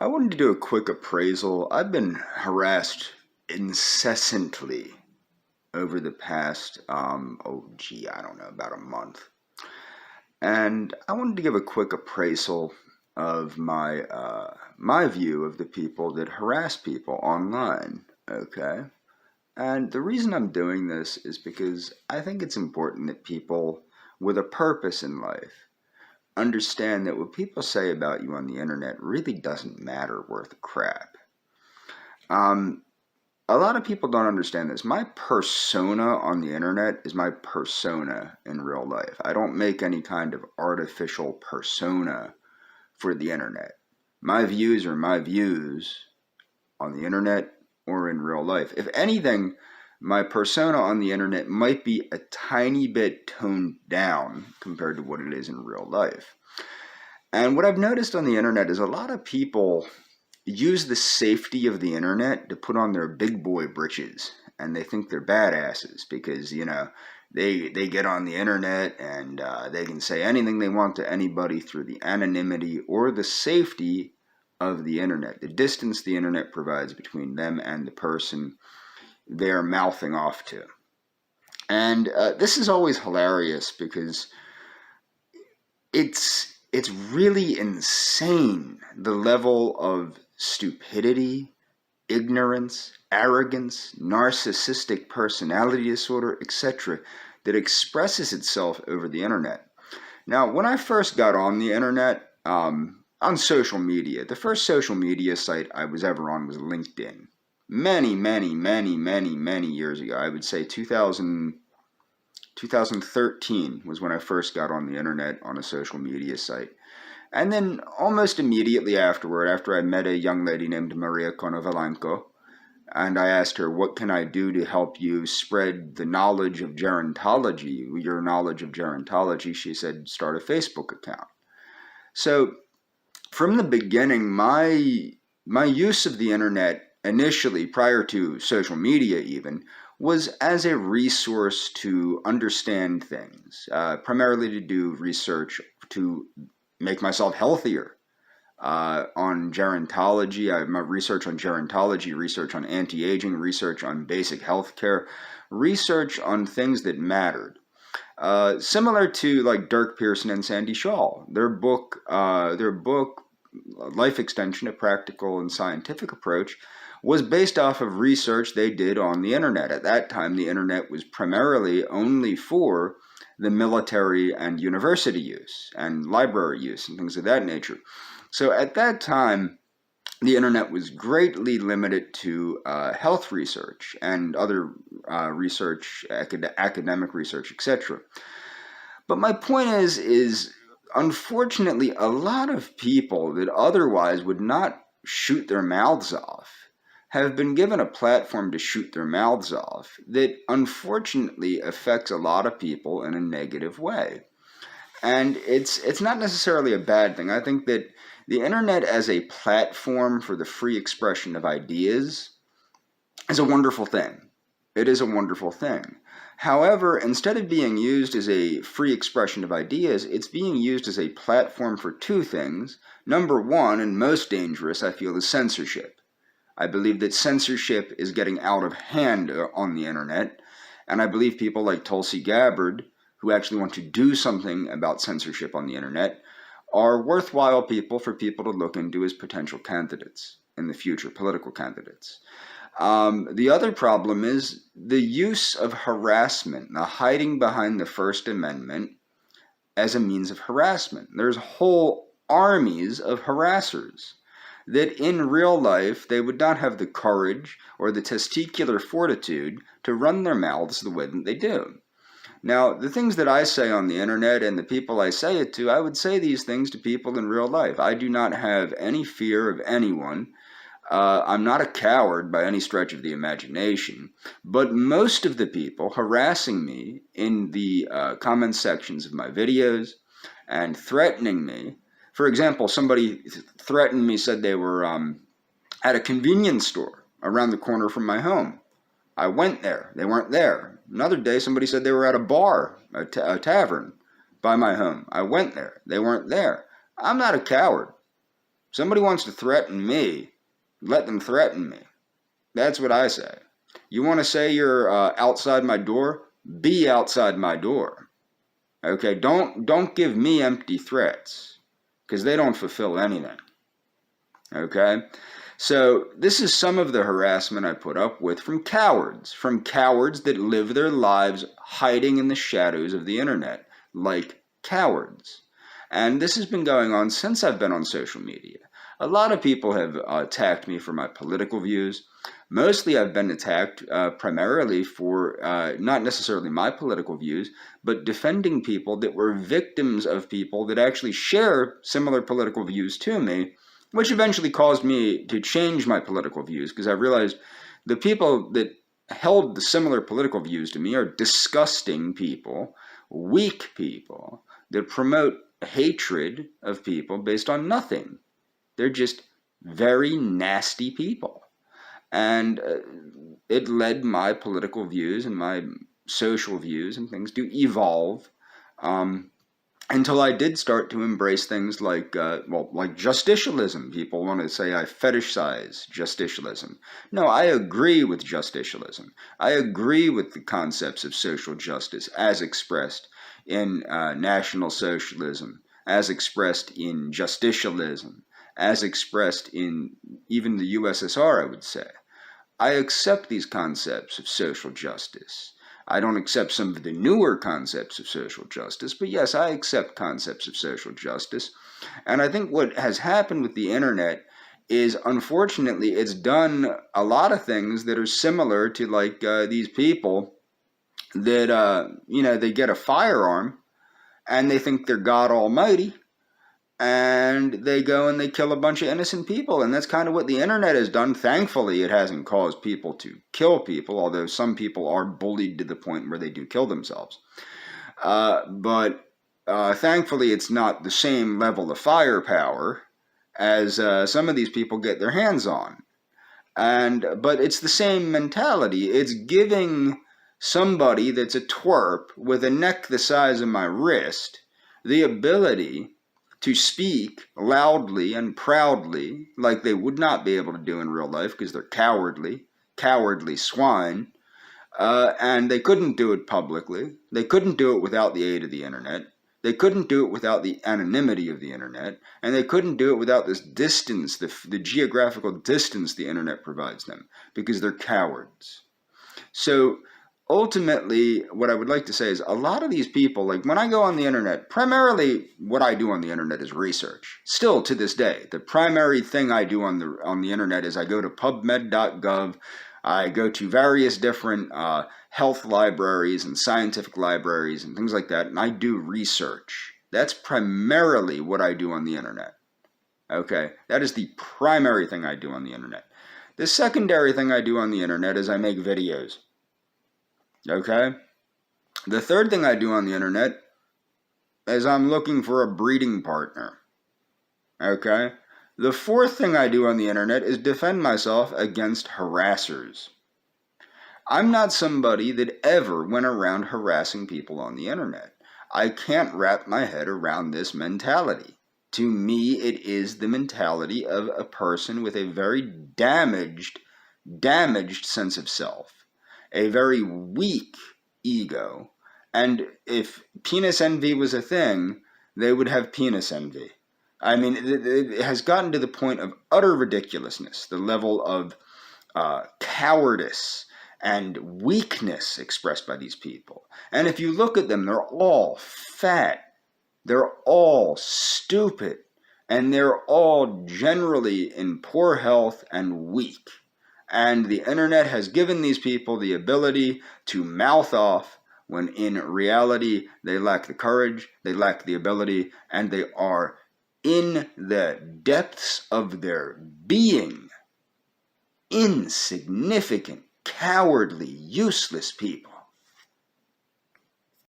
I wanted to do a quick appraisal. I've been harassed incessantly over the past, I don't know, about a month. And I wanted to give a quick appraisal of my view of the people that harass people online. Okay. And the reason I'm doing this is because I think it's important that people with a purpose in life understand that what people say about you on the internet really doesn't matter worth a crap. Um, a lot of people don't understand this. My persona on the internet is my persona in real life. I don't make any kind of artificial persona for the internet. My views are my views on the internet or in real life. If anything, my persona on the internet might be a tiny bit toned down compared to what it is in real life. And what I've noticed on the internet is a lot of people use the safety of the internet to put on their big boy britches, and they think they're badasses because they get on the internet and they can say anything they want to anybody through the anonymity or the safety of the internet, the distance the internet provides between them and the person they're mouthing off to. And this is always hilarious because it's really insane, the level of stupidity, ignorance, arrogance, narcissistic personality disorder, etc., that expresses itself over the internet. Now, when I first got on the internet, on social media, the first social media site I was ever on was LinkedIn. Many years ago. I would say 2013 was when I first got on the internet on a social media site. And then almost immediately afterward, after I met a young lady named Maria Konovalenko, and I asked her, what can I do to help you spread the knowledge of gerontology, your knowledge of gerontology? She said, start a Facebook account. So from the beginning, my use of the internet initially, prior to social media even, was as a resource to understand things, primarily to do research to make myself healthier. On gerontology, I have my research on gerontology, research on anti-aging, research on basic healthcare, research on things that mattered. Similar to like Dirk Pearson and Sandy Shaw, their book, Life Extension: A Practical and Scientific Approach, was based off of research they did on the internet. At that time, the internet was primarily only for the military and university use and library use and things of that nature. So at that time, the internet was greatly limited to health research and other research, academic research, etc. But my point is unfortunately, a lot of people that otherwise would not shoot their mouths off have been given a platform to shoot their mouths off that unfortunately affects a lot of people in a negative way. And it's not necessarily a bad thing. I think that the internet as a platform for the free expression of ideas is a wonderful thing. It is a wonderful thing. However, instead of being used as a free expression of ideas, it's being used as a platform for two things. Number one, and most dangerous, I feel, is censorship. I believe that censorship is getting out of hand on the internet, and I believe people like Tulsi Gabbard, who actually want to do something about censorship on the internet, are worthwhile people for people to look into as potential candidates in the future, political candidates. The other problem is the use of harassment, the hiding behind the First Amendment as a means of harassment. There's whole armies of harassers that in real life they would not have the courage or the testicular fortitude to run their mouths the way that they do. Now, the things that I say on the internet and the people I say it to, I would say these things to people in real life. I do not have any fear of anyone. I'm not a coward by any stretch of the imagination, but most of the people harassing me in the comment sections of my videos and threatening me. For example, somebody threatened me, said they were at a convenience store around the corner from my home. I went there. They weren't there. Another day, somebody said they were at a bar, a tavern by my home. I went there. They weren't there. I'm not a coward. Somebody wants to threaten me, let them threaten me. That's what I say. You want to say you're outside my door? Be outside my door. Okay, don't give me empty threats, because they don't fulfill anything. Okay? So this is some of the harassment I put up with from cowards that live their lives hiding in the shadows of the internet, like cowards. And this has been going on since I've been on social media. A lot of people have attacked me for my political views. Mostly I've been attacked primarily for not necessarily my political views, but defending people that were victims of people that actually share similar political views to me, which eventually caused me to change my political views, because I realized the people that held the similar political views to me are disgusting people, weak people that promote hatred of people based on nothing. They're just very nasty people. And it led my political views and my social views and things to evolve until I did start to embrace things like justicialism. People want to say I fetishize justicialism. No, I agree with justicialism. I agree with the concepts of social justice as expressed in National Socialism, as expressed in justicialism, as expressed in even the USSR, I would say. I accept these concepts of social justice. I don't accept some of the newer concepts of social justice, but yes, I accept concepts of social justice. And I think what has happened with the internet is, unfortunately, it's done a lot of things that are similar to like these people that, they get a firearm and they think they're God Almighty, and they go and they kill a bunch of innocent people. And that's kind of what the internet has done. Thankfully, it hasn't caused people to kill people, although some people are bullied to the point where they do kill themselves. But thankfully, it's not the same level of firepower as some of these people get their hands on. But it's the same mentality. It's giving somebody that's a twerp with a neck the size of my wrist the ability to speak loudly and proudly like they would not be able to do in real life because they're cowardly swine, and they couldn't do it publicly. They couldn't do it without the aid of the internet. They couldn't do it without the anonymity of the internet, and they couldn't do it without this distance, the geographical distance the internet provides them, because they're cowards. So ultimately, what I would like to say is a lot of these people, like when I go on the internet, primarily what I do on the internet is research. Still to this day, the primary thing I do on the internet is I go to pubmed.gov. I go to various different health libraries and scientific libraries and things like that, and I do research. That's primarily what I do on the internet. Okay, that is the primary thing I do on the internet. The secondary thing I do on the internet is I make videos. Okay? The third thing I do on the internet is I'm looking for a breeding partner. Okay? The fourth thing I do on the internet is defend myself against harassers. I'm not somebody that ever went around harassing people on the internet. I can't wrap my head around this mentality. To me, it is the mentality of a person with a very damaged sense of self. A very weak ego, and if penis envy was a thing, they would have penis envy. I mean, it has gotten to the point of utter ridiculousness, the level of cowardice and weakness expressed by these people. And if you look at them, they're all fat, they're all stupid, and they're all generally in poor health and weak. And the internet has given these people the ability to mouth off when in reality they lack the courage, they lack the ability, and they are in the depths of their being insignificant, cowardly, useless people.